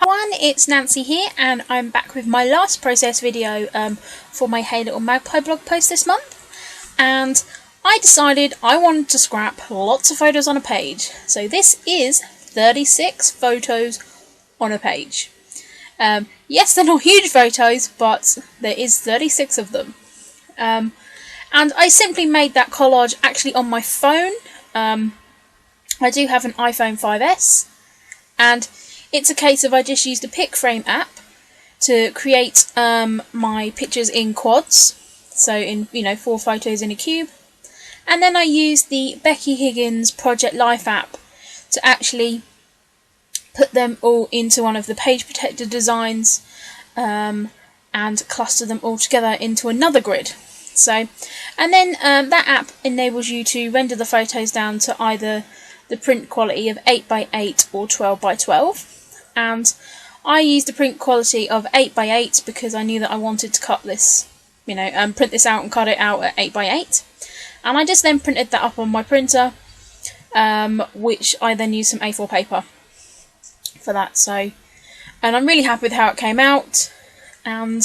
Hi everyone, it's Nancy here, and I'm back with my last process video for my Hey Little Magpie blog post this month. And I decided I wanted to scrap lots of photos on a page. So this is 36 photos on a page. Yes, they're not huge photos, but there is 36 of them. And I simply made that collage actually on my phone. I do have an iPhone 5S, and it's a case of I just used a pick frame app to create my pictures in quads, so in 4 photos in a cube, and then I used the Becky Higgins Project Life app to actually put them all into one of the page protector designs and cluster them all together into another grid. So, and then that app enables you to render the photos down to either the print quality of 8x8 or 12x12. And I used the print quality of 8x8 because I knew that I wanted to cut this, print this out and cut it out at 8x8. And I just then printed that up on my printer, which I then used some A4 paper for that. So, and I'm really happy with how it came out. And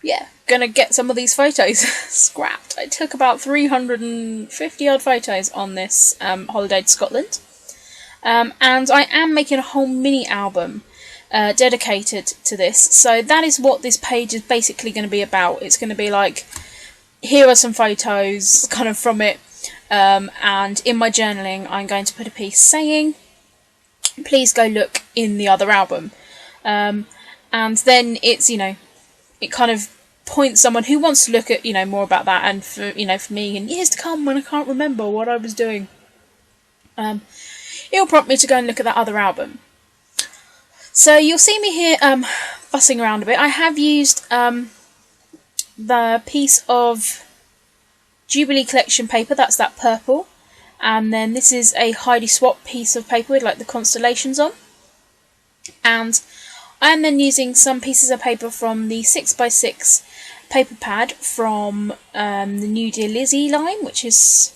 yeah, gonna get some of these photos scrapped. I took about 350 odd photos on this holiday to Scotland. And I am making a whole mini album dedicated to this, so that is what this page is basically going to be about. It's going to be like, here are some photos kind of from it, and in my journaling I'm going to put a piece saying, please go look in the other album, and then it's, it kind of points someone who wants to look at, more about that, and for me in years to come when I can't remember what I was doing, it'll prompt me to go and look at that other album. So you'll see me here fussing around a bit. I have used the piece of Jubilee collection paper, that's that purple, and then this is a Heidi Swap piece of paper with like the constellations on, and I am then using some pieces of paper from the 6x6 paper pad from the New Dear Lizzie line, which is,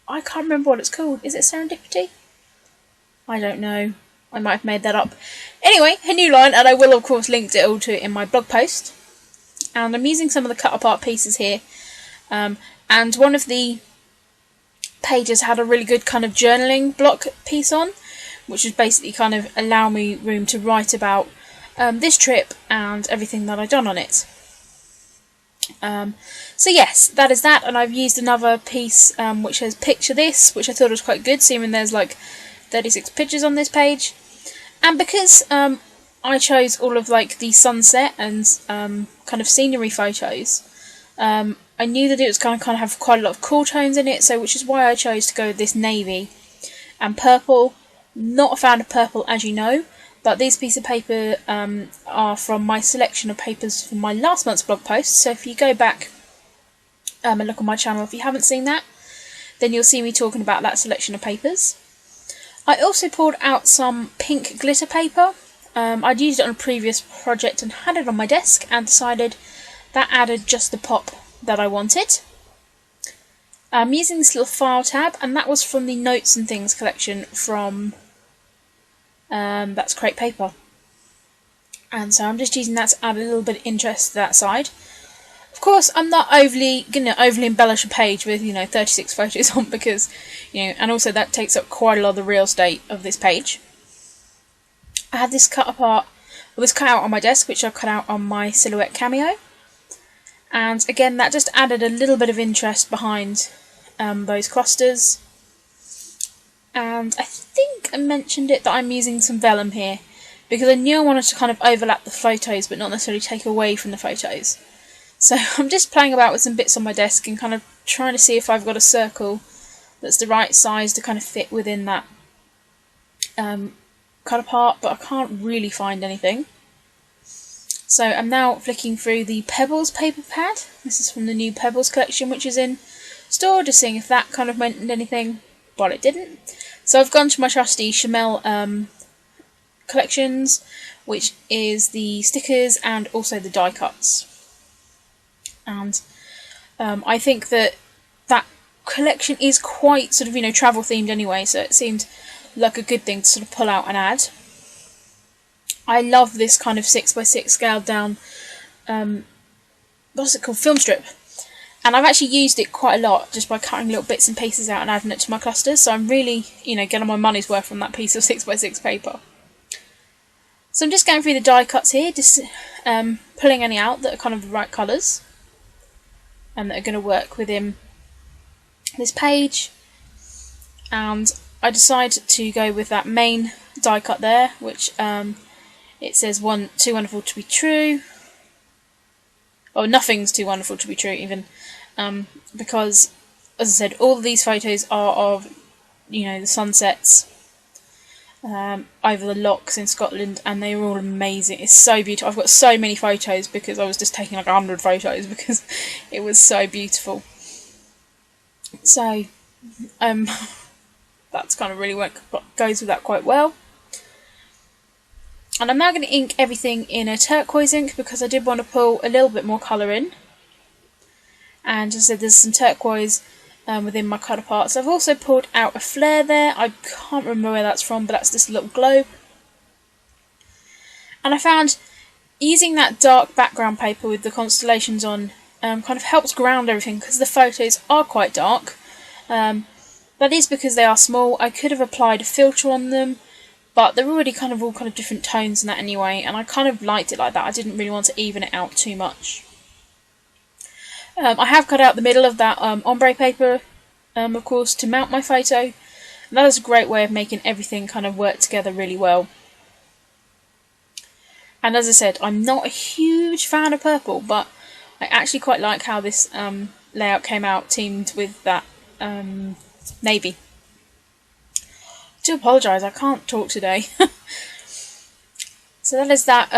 I can't remember what it's called. Is it Serendipity? I don't know. I might have made that up. Anyway, a new line, and I will of course link it all to it in my blog post. And I'm using some of the cut apart pieces here. And one of the pages had a really good kind of journaling block piece on, which was basically kind of allow me room to write about this trip and everything that I've done on it. So yes, that is that, and I've used another piece which says picture this, which I thought was quite good, seeing there's like 36 pictures on this page. And because I chose all of like the sunset and kind of scenery photos, I knew that it was going to kind of have quite a lot of cool tones in it, so which is why I chose to go with this navy and purple. Not a fan of purple, as you know, but these pieces of paper are from my selection of papers from my last month's blog post, so if you go back and look on my channel, if you haven't seen that, then you'll see me talking about that selection of papers. I also pulled out some pink glitter paper. I'd used it on a previous project and had it on my desk and decided that added just the pop that I wanted. I'm using this little file tab, and that was from the Notes and Things collection from that's Crepe Paper. And so I'm just using that to add a little bit of interest to that side. Of course, I'm not overly going to overly embellish a page with 36 photos on, because and also that takes up quite a lot of the real estate of this page. I had this cut apart, or this cut out on my desk, which I cut out on my Silhouette Cameo, and again that just added a little bit of interest behind those clusters. And I think I mentioned it that I'm using some vellum here because I knew I wanted to kind of overlap the photos but not necessarily take away from the photos. So I'm just playing about with some bits on my desk and kind of trying to see if I've got a circle that's the right size to kind of fit within that cut apart, but I can't really find anything. So I'm now flicking through the Pebbles paper pad. This is from the new Pebbles collection, which is in store, just seeing if that kind of meant anything, but it didn't. So I've gone to my trusty Chamel collections, which is the stickers and also the die cuts. And I think that that collection is quite sort of travel themed anyway, so it seemed like a good thing to sort of pull out and add. I love this kind of 6x6 scaled down, what's it called, film strip. And I've actually used it quite a lot just by cutting little bits and pieces out and adding it to my clusters. So I'm really, getting my money's worth from that piece of 6x6 paper. So I'm just going through the die cuts here, just pulling any out that are kind of the right colours and that are going to work within this page. And I decided to go with that main die cut there, which it says too wonderful to be true. Or nothing's too wonderful to be true even, because, as I said, all of these photos are of, the sunsets over the lochs in Scotland, and they were all amazing. It's so beautiful. I've got so many photos because I was just taking like 100 photos because it was so beautiful. So, that's kind of really what goes with that quite well. And I'm now going to ink everything in a turquoise ink because I did want to pull a little bit more colour in. And as I said, there's some turquoise within my colour parts. I've also pulled out a flare there. I can't remember where that's from, but that's this little globe. And I found using that dark background paper with the constellations on kind of helps ground everything because the photos are quite dark. That is because they are small. I could have applied a filter on them, but they're already all kind of different tones and that anyway, and I kind of liked it like that. I didn't really want to even it out too much. I have cut out the middle of that ombre paper, of course, to mount my photo. And that is a great way of making everything kind of work together really well. And as I said, I'm not a huge fan of purple, but I actually quite like how this layout came out teamed with that navy. I do apologise, I can't talk today. So that is that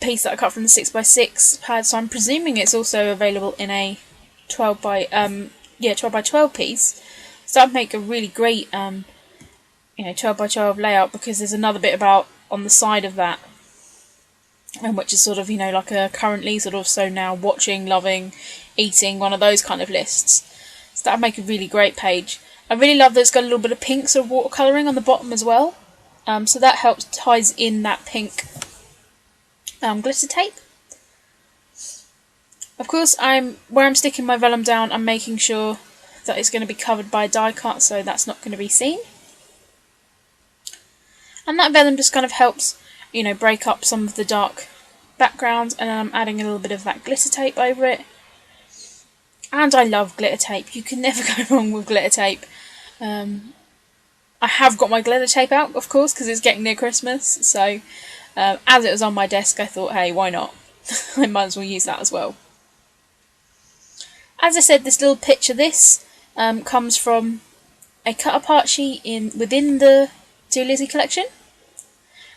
piece that I cut from the 6x6 pad, so I'm presuming it's also available in a 12 by 12 piece. So that would make a really great 12 by 12 layout, because there's another bit about on the side of that, which is sort of like a currently sort of so now watching, loving, eating, one of those kind of lists. So that would make a really great page. I really love that it's got a little bit of pink sort of watercolouring on the bottom as well. So that helps ties in that pink glitter tape. Of course, where I'm sticking my vellum down, I'm making sure that it's going to be covered by a die cut, so that's not going to be seen. And that vellum just kind of helps, break up some of the dark background, and then I'm adding a little bit of that glitter tape over it. And I love glitter tape. You can never go wrong with glitter tape. I have got my glitter tape out, of course, because it's getting near Christmas, so as it was on my desk, I thought, hey, why not? I might as well use that as well. As I said, this little picture, this comes from a cut-apart sheet within the Dear Lizzie collection.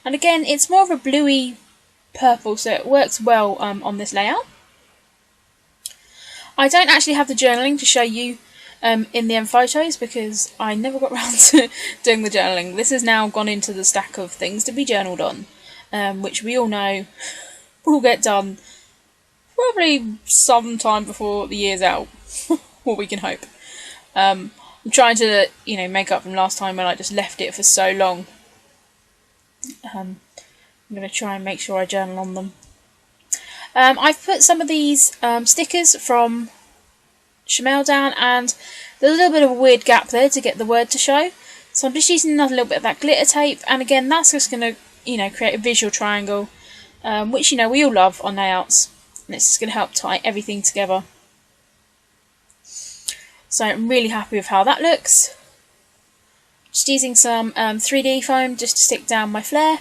And again, it's more of a bluey purple, so it works well on this layout. I don't actually have the journaling to show you in the end photos, because I never got around to doing the journaling. This has now gone into the stack of things to be journaled on, which we all know will get done probably sometime before the year's out, or we can hope. I'm trying to, make up from last time when I just left it for so long. I'm going to try and make sure I journal on them. I've put some of these stickers from Chamel down, and there's a little bit of a weird gap there to get the word to show. So I'm just using another little bit of that glitter tape, and again, that's just going to, create a visual triangle, which, we all love on layouts. And it's just going to help tie everything together. So I'm really happy with how that looks. Just using some 3D foam just to stick down my flare.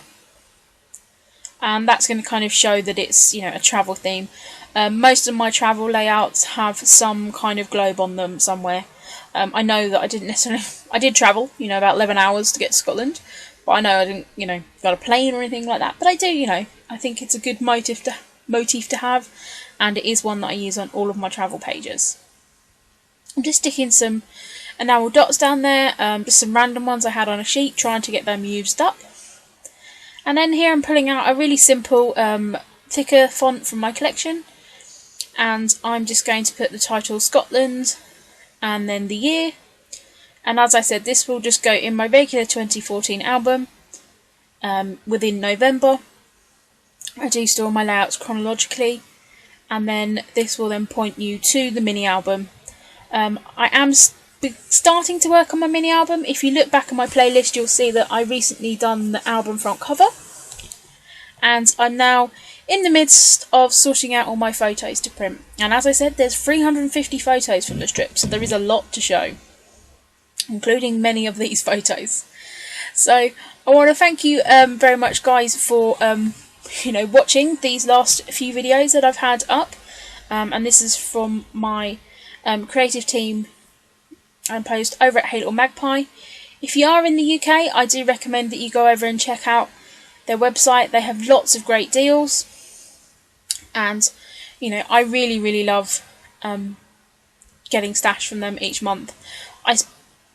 And that's going to kind of show that it's, a travel theme. Most of my travel layouts have some kind of globe on them somewhere. I know that I didn't necessarily... I did travel, about 11 hours to get to Scotland. But I know I didn't, got a plane or anything like that. But I do, I think it's a good motif to have. And it is one that I use on all of my travel pages. I'm just sticking some enamel dots down there. Just some random ones I had on a sheet, trying to get them used up. And then here I'm pulling out a really simple, thicker font from my collection. And I'm just going to put the title Scotland and then the year. And as I said, this will just go in my regular 2014 album. within November. I do store my layouts chronologically, and then this will then point you to the mini album. I am starting to work on my mini album. If you look back at my playlist, you'll see that I recently done the album front cover, and I'm now in the midst of sorting out all my photos to print. And as I said, there's 350 photos from the strip, so there is a lot to show, including many of these photos. So I want to thank you very much, guys, for watching these last few videos that I've had up, and this is from my creative team and post over at Hey Little Magpie. If you are in the UK, I do recommend that you go over and check out their website. They have lots of great deals, and I really love getting stash from them each month. I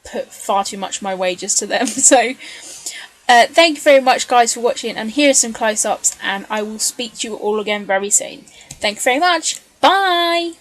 put far too much of my wages to them. So thank you very much, guys, for watching, and here are some close-ups, and I will speak to you all again very soon. Thank you very much. Bye!